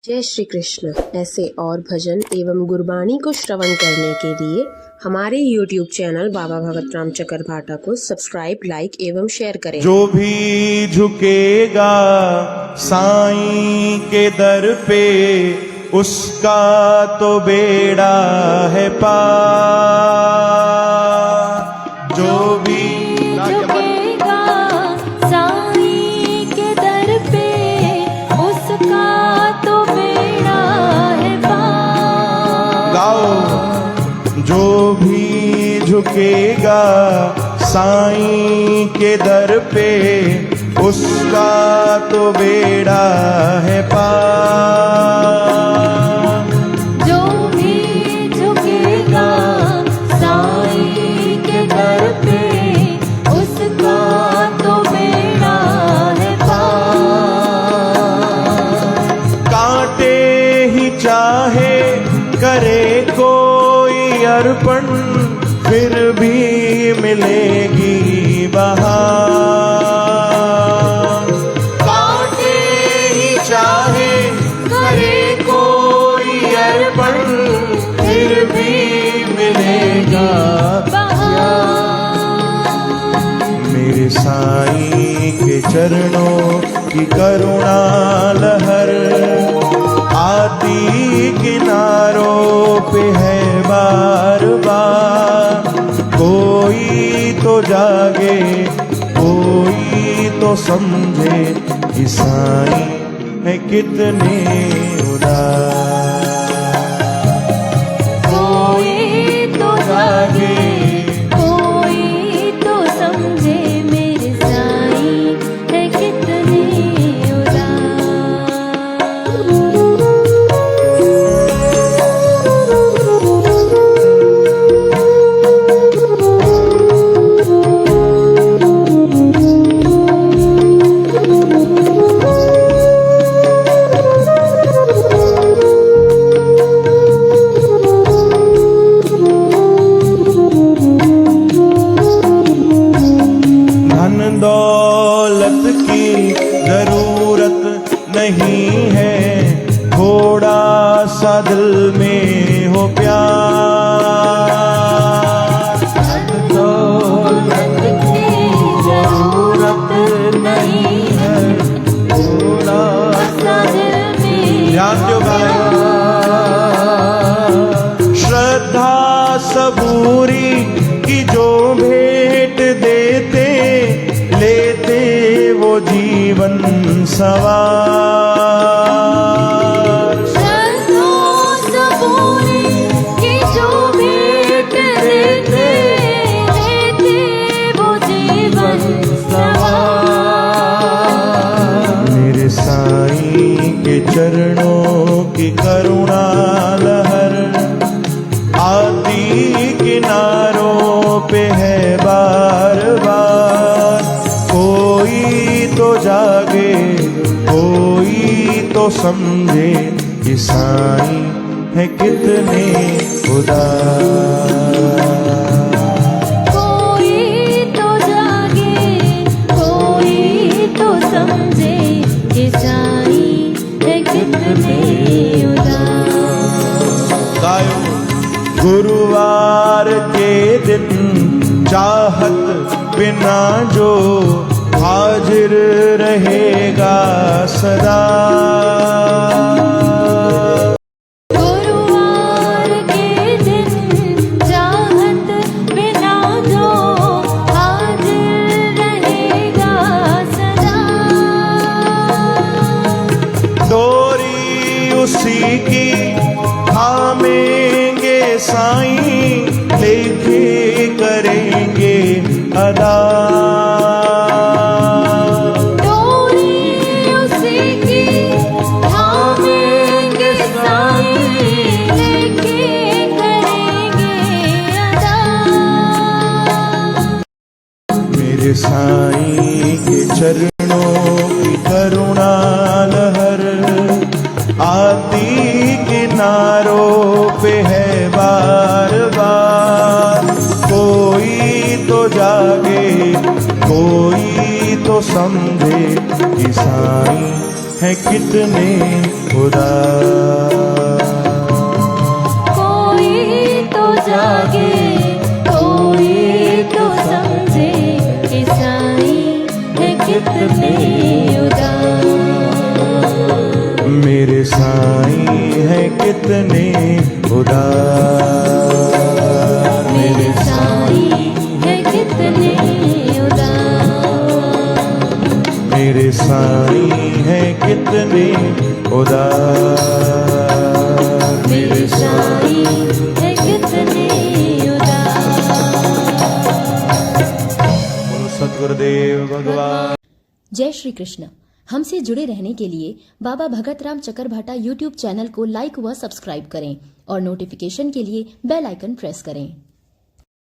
जय श्री कृष्ण। ऐसे और भजन एवं गुरबाणी को श्रवण करने के लिए हमारे YouTube चैनल बाबा भगत राम चकरभाटा को सब्सक्राइब, लाइक एवं शेयर करें। जो भी झुकेगा साईं के दर पे उसका तो बेड़ा है पार। जो भी झुकेगा साईं के दर पे उसका तो बेड़ा है पार। गाओ। जो भी झुकेगा साईं के दर पे उसका तो बेड़ा है पार। जो भी झुकेगा साईं के दर पे उसका तो बेड़ा है पार। कांटे ही चाहे करे कोई अर्पण फिर भी मिलेगी बहार। कांटे ही चाहे करे कोई अर्पण फिर भी मिलेगा मेरे साईं के चरणों की करुणा लहर आदि किनारों पे है बार बार। कोई तो जागे कोई तो समझे कि साईं है कितने उदार। कोई तो जागे कोई तो समझे मेरे साईं है कितने दौलत की जरूरत नहीं है, थोड़ा सा दिल में हो प्यार। दौलत की जरूरत नहीं है, थोड़ा सा दिल में ध्यान दो भाई। श्रद्धा सबूरी की जो भेंट देते लेते वो जीवन सवार। श्रद्धा सबूरी की जो भेंट देते लेते वो जीवन सवार। मेरे साईं के चरणों की करुणा लहर आदि किनारों पे है बार बार। कोई तो जागे कोई तो समझे कि साईं है कितने उदार। कोई तो जागे कोई तो समझे कि साईं है कितने उदार। गुरुवार के दिन चाहत बिना जो हाजिर रहेगा सदा। गुरुवार के दिन चाहत बिना जो हाजिर रहेगा सदा। डोरी उसी की थामेंगे साईं लेके करेंगे अदा। डोरी उसी की थामेंगे साईं लेके करेंगे अदा। मेरे साईं के चरणों की करुणा लहर आदि किनारों पे है बार बार। कोई तो जागे कोई तो समझे कि साईं है कितने उदास। कोई तो जागे, कोई तो समझे कि साईं है कितने उदास। मेरे साईं है कितने उदार। मेरे साईं है कितने उदास। मेरे साईं है कितने उदार। मेरे साईं है कितने उदास। बोलो सतगुरुदेव भगवान। जय श्री कृष्ण। हमसे जुड़े रहने के लिए बाबा भगत राम चकरभाटा यूट्यूब चैनल को लाइक व सब्सक्राइब करें और नोटिफिकेशन के लिए बेल आइकन प्रेस करें।